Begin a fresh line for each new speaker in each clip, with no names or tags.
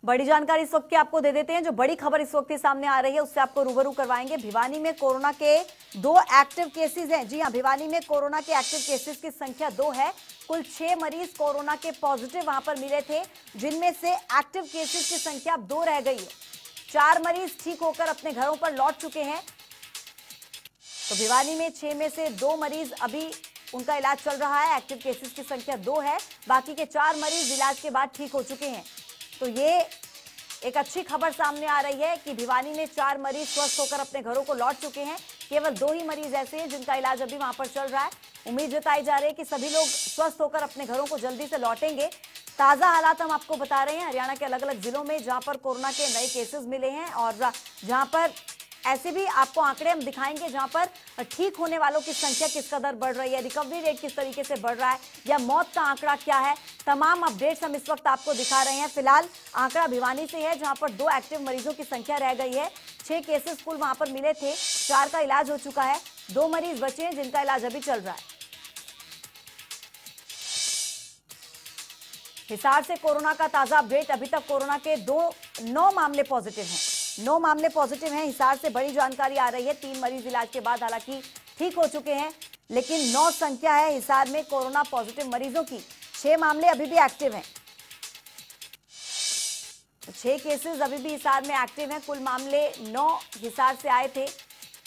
बड़ी जानकारी इस वक्त की आपको दे देते हैं। जो बड़ी खबर इस वक्त सामने आ रही है उससे आपको रूबरू करवाएंगे। भिवानी में कोरोना के 2 एक्टिव केसेस हैं। जी हां, भिवानी में कोरोना के एक्टिव केसेस की संख्या 2 है। कुल 6 मरीज कोरोना के पॉजिटिव वहां पर मिले थे, जिनमें से एक्टिव केसेस की संख्या अब 2 रह गई है। 4 मरीज ठीक होकर अपने घरों पर लौट चुके हैं। तो भिवानी में 6 में से 2 मरीज अभी उनका इलाज चल रहा है। एक्टिव केसेस की संख्या 2 है, बाकी के 4 मरीज इलाज के बाद ठीक हो चुके हैं। तो ये एक अच्छी खबर सामने आ रही है कि भिवानी में 4 मरीज स्वस्थ होकर अपने घरों को लौट चुके हैं। केवल 2 ही मरीज ऐसे हैं जिनका इलाज अभी वहां पर चल रहा है। उम्मीद जताई जा रही है कि सभी लोग स्वस्थ होकर अपने घरों को जल्दी से लौटेंगे। ताजा हालात हम आपको बता रहे हैं हरियाणा के अलग अलग जिलों में जहां पर कोरोना के नए केसेस मिले हैं, और जहां पर ऐसे भी आपको आंकड़े हम दिखाएंगे जहां पर ठीक होने वालों की संख्या किस कदर बढ़ रही है, रिकवरी रेट किस तरीके से बढ़ रहा है, या मौत का आंकड़ा क्या है। तमाम अपडेट्स हम इस वक्त आपको दिखा रहे हैं। फिलहाल आंकड़ा भिवानी से है जहां पर 2 एक्टिव मरीजों की संख्या रह गई है। 6 केसेस कुल वहां पर मिले थे, 4 का इलाज हो चुका है, 2 मरीज बचे हैं जिनका इलाज अभी चल रहा है। हिसार से कोरोना का ताजा अपडेट। अभी तक कोरोना के 9 मामले पॉजिटिव हैं। 9 मामले पॉजिटिव हैं। हिसार से बड़ी जानकारी आ रही है। 3 मरीज इलाज के बाद हालांकि ठीक हो चुके हैं, लेकिन 9 संख्या है हिसार में कोरोना पॉजिटिव मरीजों की। 6 मामले अभी भी एक्टिव हैं। तो 6 केसेस अभी भी हिसार में एक्टिव हैं। कुल मामले 9 हिसार से आए थे,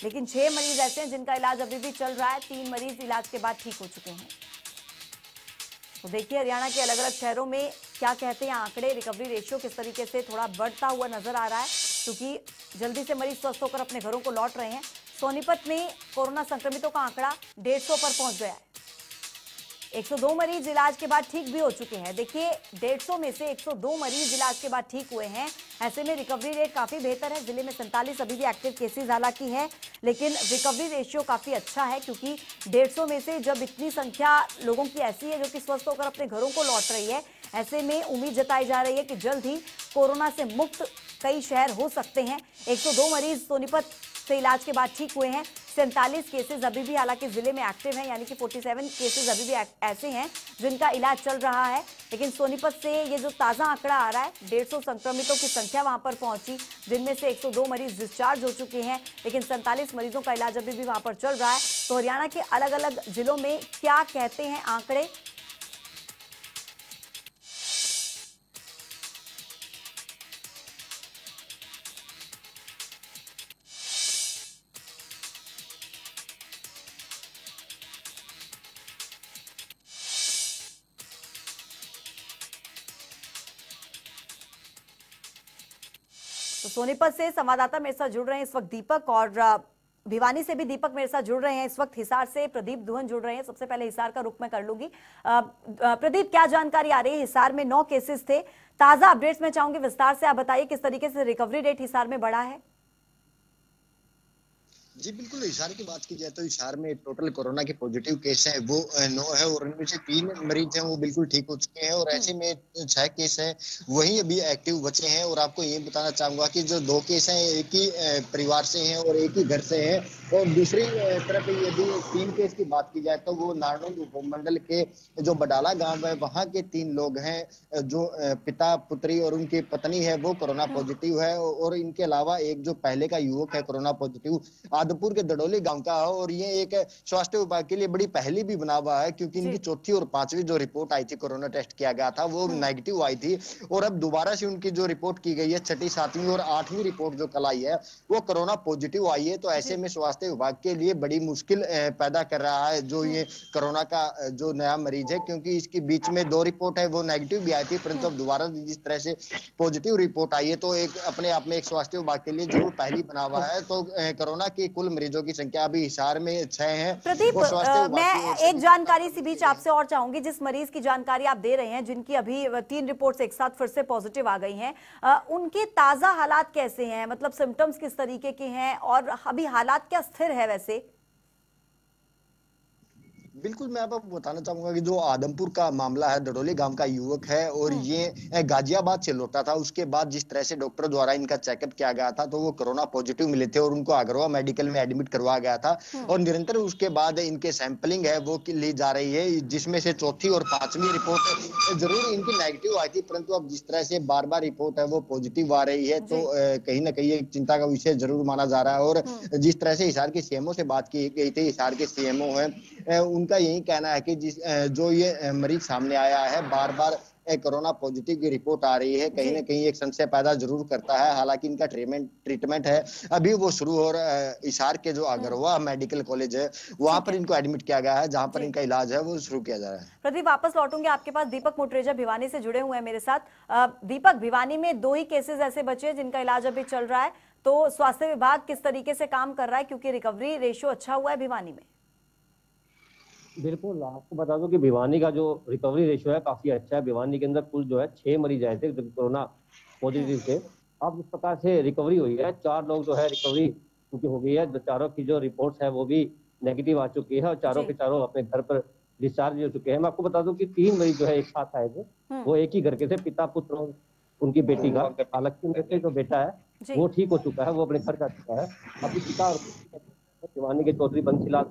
लेकिन 6 मरीज ऐसे हैं जिनका इलाज अभी भी चल रहा है। 3 मरीज इलाज के बाद ठीक हो चुके हैं। तो देखिए हरियाणा के अलग अलग शहरों में क्या कहते हैं आंकड़े, रिकवरी रेशियो किस तरीके से थोड़ा बढ़ता हुआ नजर आ रहा है, क्योंकि जल्दी से मरीज स्वस्थ होकर अपने घरों को लौट रहे हैं। सोनीपत में कोरोना संक्रमितों का आंकड़ा 150 पर पहुंच गया है। 102 मरीज इलाज के बाद ठीक भी हो चुके हैं। देखिए 150 में से 102 मरीज इलाज के बाद ठीक हुए हैं। ऐसे में रिकवरी रेट काफी बेहतर है। जिले में 47 अभी भी एक्टिव केसेस हालांकि हैं, लेकिन रिकवरी रेशियो काफी अच्छा है, क्योंकि 150 में से जब इतनी संख्या लोगों की ऐसी है जो कि स्वस्थ होकर अपने घरों को लौट रही है, ऐसे में उम्मीद जताई जा रही है कि जल्द ही कोरोना से मुक्त कई शहर हो सकते हैं। 102 मरीज सोनीपत से इलाज के बाद ठीक हुए हैं। 47 केसेस अभी भी हालांकि जिले में एक्टिव हैं, यानी कि 47 केसेस अभी भी ऐसे हैं जिनका इलाज चल रहा है। लेकिन सोनीपत से ये जो ताज़ा आंकड़ा आ रहा है, 150 संक्रमितों की संख्या वहां पर पहुंची, जिनमें से 102 मरीज डिस्चार्ज हो चुके हैं, लेकिन 47 मरीजों का इलाज अभी भी वहां पर चल रहा है। तो हरियाणा के अलग अलग जिलों में क्या कहते हैं आंकड़े, तो सोनीपत से संवाददाता मेरे साथ जुड़ रहे हैं इस वक्त दीपक, और भिवानी से भी दीपक मेरे साथ जुड़ रहे हैं इस वक्त। हिसार से प्रदीप दुहन जुड़ रहे हैं। सबसे पहले हिसार का रुख मैं कर लूंगी। प्रदीप, क्या जानकारी आ रही है? हिसार में 9 केसेस थे, ताजा अपडेट्स मैं चाहूंगी विस्तार से आप बताइए किस तरीके से रिकवरी रेट हिसार में बढ़ा है।
जी बिल्कुल, हिसार की बात की जाए तो हिसार में टोटल कोरोना के पॉजिटिव केस है वो 9 है, और उनमें से 3 मरीज हैं वो बिल्कुल ठीक हो चुके हैं, और ऐसे में 6 केस हैं वही अभी एक्टिव बचे हैं। और आपको ये बताना चाहूंगा कि जो 2 केस हैं एक ही परिवार से हैं और एक ही घर से हैं, और दूसरी तरफ यदि 3 केस की बात की जाए तो वो नारनौल उपमंडल के जो बडाला गांव है वहां के 3 लोग हैं, जो पिता पुत्री और उनकी पत्नी है वो कोरोना पॉजिटिव है। और इनके अलावा एक जो पहले का युवक है कोरोना पॉजिटिव आदमपुर के दड़ोली गांव का है, और ये एक स्वास्थ्य विभाग के लिए बड़ी पहली भी बना हुआ है, क्योंकि इनकी 4थी और 5वीं जो रिपोर्ट आई थी कोरोना टेस्ट किया गया था वो नेगेटिव आई थी, और अब दोबारा से उनकी जो रिपोर्ट की गई है 6ठी 7वीं और 8वीं रिपोर्ट जो कल आई है वो कोरोना पॉजिटिव आई है। तो ऐसे में स्वास्थ्य विभाग के लिए बड़ी मुश्किल पैदा कर रहा है जो ये कोरोना का जो नया मरीज है, क्योंकि इसके बीच में 2 रिपोर्ट है वो नेगेटिव भी आई थी, परंतु अब दोबारा जिस तरह से पॉजिटिव रिपोर्ट आई है तो एक अपने आप में एक स्वास्थ्य विभाग के लिए जरूर पहली बना हुआ है। तो कोरोना की कुल मरीजों की संख्या अभी हिसार में 6 है।
प्रदीप, मैं एक जानकारी इसी बीच आपसे और चाहूंगी। जिस मरीज की जानकारी आप दे रहे हैं, जिनकी अभी 3 रिपोर्ट्स एक साथ फिर से पॉजिटिव आ गई हैं, उनके ताजा हालात कैसे हैं? मतलब सिम्टम्स किस तरीके के हैं, और अभी हालात क्या स्थिर है वैसे?
बिल्कुल, मैं आपको बताना चाहूँगा कि जो आदमपुर का मामला है, दड़ोली गाँव का युवक है और ये गाज़ियाबाद से लौटा था। उसके बाद जिस तरह से डॉक्टर द्वारा इनका चेकअप किया गया था, तो वो कोरोना पॉजिटिव मिले थे और उनको अग्रवा मेडिकल में एडमिट करवाया गया था और निरंतर उसके बाद इनके सैंपलिंग है, वो की ली जा रही है, जिसमें से चौथी और पाँचवीं रिपोर्ट ज़रूर इनकी नेगेटिव आई थी, परंतु अब जिस तरह से बार-बार रिपोर्ट है, वो पॉजिटिव आ रही है, तो कहीं न कहीं एक चिंता का विषय ज़रूर माना जा रहा है और जिस तरह से हिसार के सीएमओ से बात की गई थी, हिसार के सीएमओ हैं, उनका यही कहना है कि जो ये मरीज सामने आया है बार-बार कोरोना पॉजिटिव की रिपोर्ट आ रही है, कहीं न कहीं एक संशय पैदा ज़रूर करता है। हालाँकि इनका ट्रीटमेंट है, अभी वो शुरू और हिसार के जो अग्रवा मेडिकल कॉलेज है, वहाँ पर इनको एडमिट किया गया है, जहाँ पर इनका इलाज है वो शुरू किया जा रहा है।
प्रदीप, वापस लौटूंगे आपके पास। दीपक मोटरेजा भिवानी से जुड़े हुए हैं मेरे साथ। दीपक, भिवानी में 2 ही केसेस ऐसे बचे जिनका इलाज अभी चल रहा है, तो स्वास्थ्य विभाग किस तरीके से काम कर रहा है, क्योंकि रिकवरी रेशियो अच्छा हुआ है भिवानी में?
बिल्कुल, आपको बता दूं कि भिवानी का जो रिकवरी रेशियो है काफी अच्छा है। भिवानी के अंदर कुल जो है 6 मरीज आए थे जो कोरोना पॉजिटिव थे। अब जिस प्रकार से रिकवरी हुई है, 4 लोग जो है रिकवरी उनकी हो गई है, जो चारों की जो रिपोर्ट्स है वो भी नेगेटिव आ चुकी है और चारों के चारों अपने घर पर डिस्चार्ज हो चुके हैं। मैं आपको बता दूं कि 3 मरीज जो है एक साथ आए थे, वो एक ही घर के थे, पिता पुत्र और उनकी बेटी का। हालांकि उनके जो बेटा है वो ठीक हो चुका है, वो अपने घर जा चुका है। अभी पिता और भिवानी के चौधरी बंसीलाल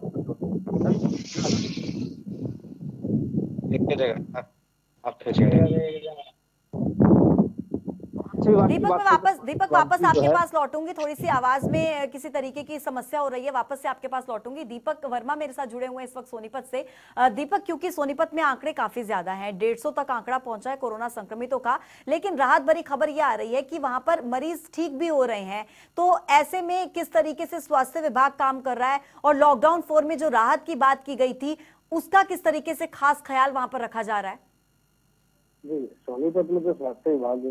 दीपक वापस आपके पास लौटूंगी। थोड़ी सी आवाज में किसी तरीके की समस्या हो रही है, वापस से आपके पास लौटूंगी। दीपक वर्मा मेरे साथ जुड़े हुए हैं इस वक्त सोनीपत से। दीपक, क्योंकि सोनीपत में आंकड़े काफी ज्यादा हैं, 150 तक आंकड़ा पहुंचा है कोरोना संक्रमितों का, लेकिन राहत भरी खबर यह आ रही है कि वहां पर मरीज ठीक भी हो रहे हैं। तो ऐसे में किस तरीके से स्वास्थ्य विभाग काम कर रहा है, और लॉकडाउन 4 में जो राहत की बात की गई थी उसका किस तरीके से खास ख्याल वहां पर रखा जा रहा है?
जी, सोनीपत में जो स्वास्थ्य विभाग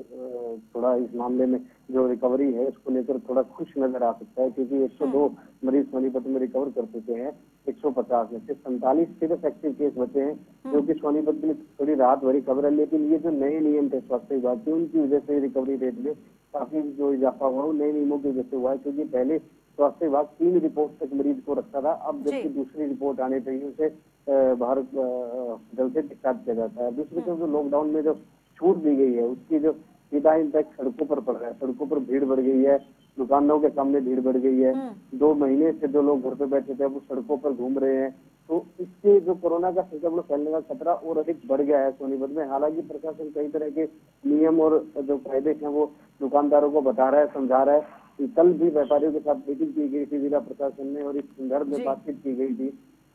थोड़ा इस मामले में जो रिकवरी है उसको लेकर थोड़ा खुश नजर आ सकता है, क्योंकि 102 मरीज सोनीपत में रिकवर कर चुके हैं। 150 में से 47 सिर्फ एक्टिव केस बचे हैं, जो कि सोनीपत के लिए थोड़ी राहत भरी खबर है। लेकिन ये जो नए नियम थे स्वास्थ्य विभाग के, उनकी वजह से रिकवरी रेट में काफी जो इजाफा हुआ वो नए नियमों की वजह से हुआ है, क्योंकि पहले स्वास्थ्य विभाग 3 रिपोर्ट तक मरीज को रखता था। अब जबकि दूसरी रिपोर्ट आने पर ही उसे बाहर हॉस्पिटल से डिस्चार्ज किया जाता है। दूसरी तरफ जो लॉकडाउन में जो छूट दी गई है उसकी जो सीधा इम्पैक्ट सड़कों पर पड़ रहा है। सड़कों पर भीड़ बढ़ गई है, दुकानों के सामने भीड़ बढ़ गई है। 2 महीने से जो लोग घर पे बैठे थे वो सड़कों पर घूम रहे हैं, तो इससे जो कोरोना का संक्रमण फैलने का खतरा और अधिक बढ़ गया है सोनीपत में। हालांकि प्रशासन कई तरह के नियम और जो कायदे हैं वो दुकानदारों को बता रहा है, समझा रहा है। कल भी व्यापारियों के साथ मीटिंग की गई थी जिला प्रशासन ने और इस संदर्भ में बातचीत की गई थी।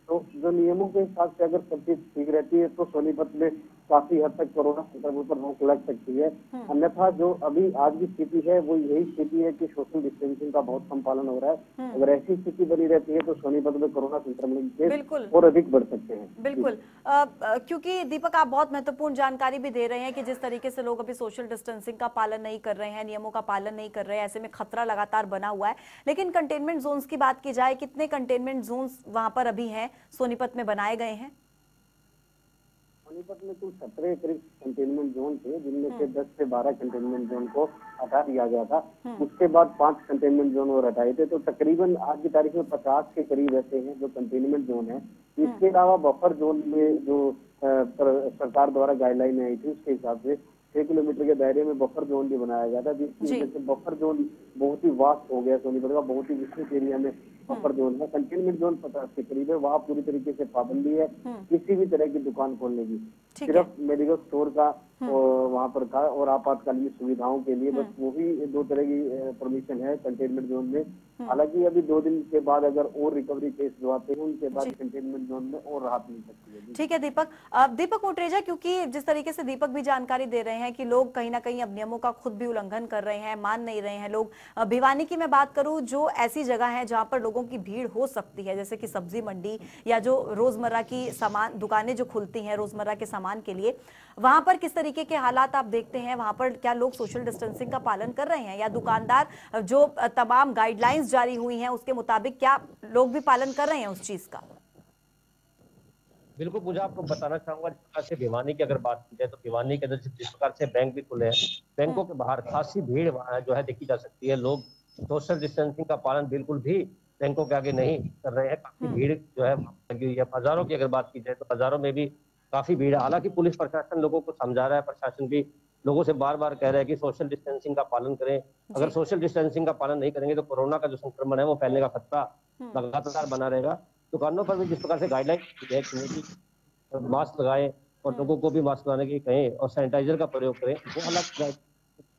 तो जो नियमों के हिसाब से अगर सब चीज ठीक रहती है तो सोनीपत में काफी हद तक कोरोना संक्रमण पर रोक लग सकती है। अन्यथा जो अभी आज की स्थिति है वो यही स्थिति है कि सोशल डिस्टेंसिंग का बहुत कम पालन हो रहा है। अगर ऐसी स्थिति बनी रहती है तो सोनीपत में कोरोना संक्रमण के और अधिक बढ़ सकते हैं।
बिल्कुल, क्योंकि दीपक आप बहुत महत्वपूर्ण जानकारी भी दे रहे हैं कि जिस तरीके से लोग अभी सोशल डिस्टेंसिंग का पालन नहीं कर रहे हैं, नियमों का पालन नहीं कर रहे हैं, ऐसे में खतरा लगातार बना हुआ है। लेकिन कंटेनमेंट जोन्स की बात की जाए, कितने कंटेनमेंट जोन्स वहां पर अभी हैं, सोनीपत में बनाए गए हैं?
सोनीपत में कुल 17 करीब कंटेनमेंट जोन थे, जिनमें से 10 से 12 कंटेनमेंट जोन को हटा दिया गया था। उसके बाद 5 कंटेनमेंट जोन और हटाए थे, तो तकरीबन आज की तारीख में 50 के करीब ऐसे हैं जो कंटेनमेंट जोन है। इसके अलावा बफर जोन में जो सरकार द्वारा गाइडलाइन आई थी उसके हिसाब से 6 किलोमीटर के दायरे में बफर जोन भी बनाया गया था, जिसकी वजह से बफर जोन बहुत ही वास्ट हो गया। सोनीपत का बहुत ही विस्तृत एरिया में बफर जोन है। कंटेनमेंट जोन 50 के करीब है, वहाँ पूरी तरीके से पाबंदी है किसी भी तरह की दुकान खोलने की। सिर्फ मेडिकल स्टोर का वहाँ पर था और आपातकालीन सुविधाओं के लिए बस वही 2 तरह की परमिशन है कंटेनमेंट जोन में। हालांकि अभी 2 दिन के बाद अगर और रिकवरी केस जो आते हैं उनके बाद कंटेनमेंट जोन में और राहत मिल सकती है।
ठीक है दीपक मोटरेजा, क्योंकि जिस तरीके से दीपक भी जानकारी दे रहे हैं कि लोग कहीं ना कहीं अब नियमों का खुद भी उल्लंघन कर रहे हैं, मान नहीं रहे हैं लोग। भिवानी की मैं बात करूं, जो ऐसी जगह है जहां पर लोगों की भीड़ हो सकती है, जैसे कि सब्जी मंडी या जो रोजमर्रा की सामान दुकानें जो खुलती हैं रोजमर्रा के सामान के लिए, वहां पर किस तरीके के हालात आप देखते हैं? वहां पर क्या लोग सोशल डिस्टेंसिंग का पालन कर रहे हैं, या दुकानदार जो तमाम गाइडलाइंस जारी हुई हैं उसके मुताबिक क्या लोग भी पालन कर रहे हैं उस चीज का?
बिल्कुल, मुझे आपको बताना चाहूंगा, जिस प्रकार से भिवानी की अगर बात की जाए तो भिवानी के अंदर जिस प्रकार से बैंक भी खुले हैं, बैंकों के बाहर खासी भीड़ जो है देखी जा सकती है। लोग सोशल डिस्टेंसिंग का पालन बिल्कुल भी बैंकों के आगे नहीं कर रहे हैं। काफी भीड़ जो है लगी हुई है। बाजारों की अगर बात की जाए तो बाजारों में भी काफी भीड़ है। हालांकि पुलिस प्रशासन लोगों को समझा रहा है, प्रशासन भी लोगों से बार बार कह रहा है कि सोशल डिस्टेंसिंग का पालन करें। अगर सोशल डिस्टेंसिंग का पालन नहीं करेंगे तो कोरोना का जो संक्रमण है वो फैलने का खतरा लगातार बना रहेगा। दुकानों पर भी जिस प्रकार से गाइडलाइन है कि मास्क लगाएं और लोगों को भी मास्क लगाने की कहें और सैनिटाइजर का प्रयोग करें, वो अलग।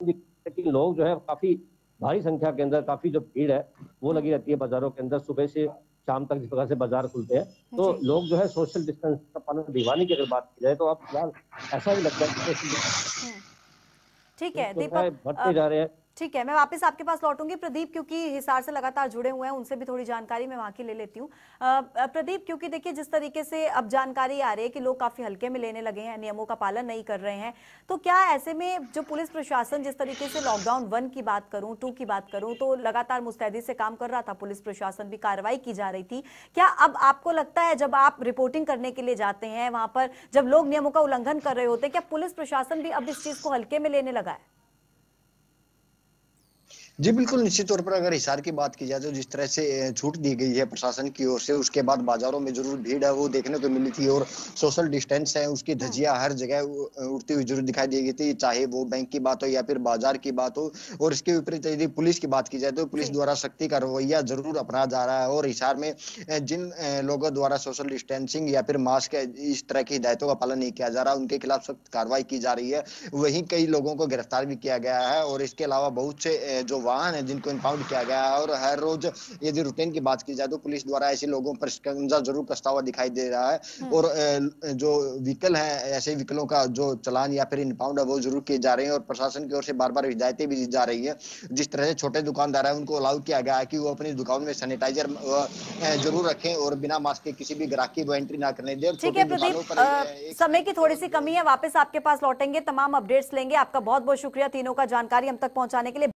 लेकिन लोग जो है काफी भारी संख्या के अंदर, काफी जो भीड़ है वो लगी रहती है बाजारों के अंदर सुबह से शाम तक जिस प्रकार से बाजार खुलते हैं। तो लोग जो है सोशल डिस्टेंस का पालन, भिवानी की अगर बात की जाए तो अब फिलहाल ऐसा ही लगता है कि
ठीक है
तो
दीपक,
बढ़ते जा रहे हैं।
ठीक है, मैं वापस आपके पास लौटूंगी प्रदीप, क्योंकि हिसार से लगातार जुड़े हुए हैं, उनसे भी थोड़ी जानकारी मैं वहां की ले लेती हूँ। प्रदीप, क्योंकि देखिए जिस तरीके से अब जानकारी आ रही है कि लोग काफी हल्के में लेने लगे हैं, नियमों का पालन नहीं कर रहे हैं, तो क्या ऐसे में जो पुलिस प्रशासन जिस तरीके से लॉकडाउन 1 की बात करूं, 2 की बात करूं, तो लगातार मुस्तैदी से काम कर रहा था पुलिस प्रशासन, भी कार्रवाई की जा रही थी, क्या अब आपको लगता है जब आप रिपोर्टिंग करने के लिए जाते हैं वहां पर, जब लोग नियमों का उल्लंघन कर रहे होते हैं, क्या पुलिस प्रशासन भी अब इस चीज को हल्के में लेने लगा है?
जी बिल्कुल, निश्चित तौर पर अगर हिसार की बात की जाए तो जिस तरह से छूट दी गई है प्रशासन की ओर से, उसके बाद बाजारों में जरूर भीड़ है वो देखने को मिली थी और सोशल डिस्टेंस है उसकी धज्जियां हर जगह उड़ती हुई जरूर दिखाई दी गई थी, चाहे वो बैंक की बात हो या फिर बाजार की बात हो। और इसके विपरीत यदि पुलिस की बात की जाए तो पुलिस द्वारा सख्ती का रवैया जरूर अपनाया जा रहा है और हिसार में जिन लोगों द्वारा सोशल डिस्टेंसिंग या फिर मास्क इस तरह की हिदायतों का पालन नहीं किया जा रहा उनके खिलाफ सख्त कार्रवाई की जा रही है। वहीं कई लोगों को गिरफ्तार भी किया गया है और इसके अलावा बहुत से जो वाहन है जिनको इम्पाउंड किया गया है। और हर रोज यदि रूटीन की बात की जाए तो पुलिस द्वारा ऐसे लोगों पर शिकंजा जरूर कसता हुआ दिखाई दे रहा है और जो व्हीकल है ऐसे व्हीकलों का जो चलान या फिर इम्पाउंड है वो जरूर किए जा रहे हैं और प्रशासन की ओर से बार बार हिदायतें भी दी जा रही है। जिस तरह से छोटे दुकानदार है उनको अलाउ किया गया है कि वो अपनी दुकान में सैनिटाइजर जरूर रखें और बिना मास्क के किसी भी ग्राहक की वो एंट्री ना करने दें।
ठीक है प्रदीप, समय की थोड़ी सी कमी है, वापस आपके पास लौटेंगे, तमाम अपडेट्स लेंगे। आपका बहुत बहुत शुक्रिया तीनों का जानकारी हम तक पहुंचाने के लिए।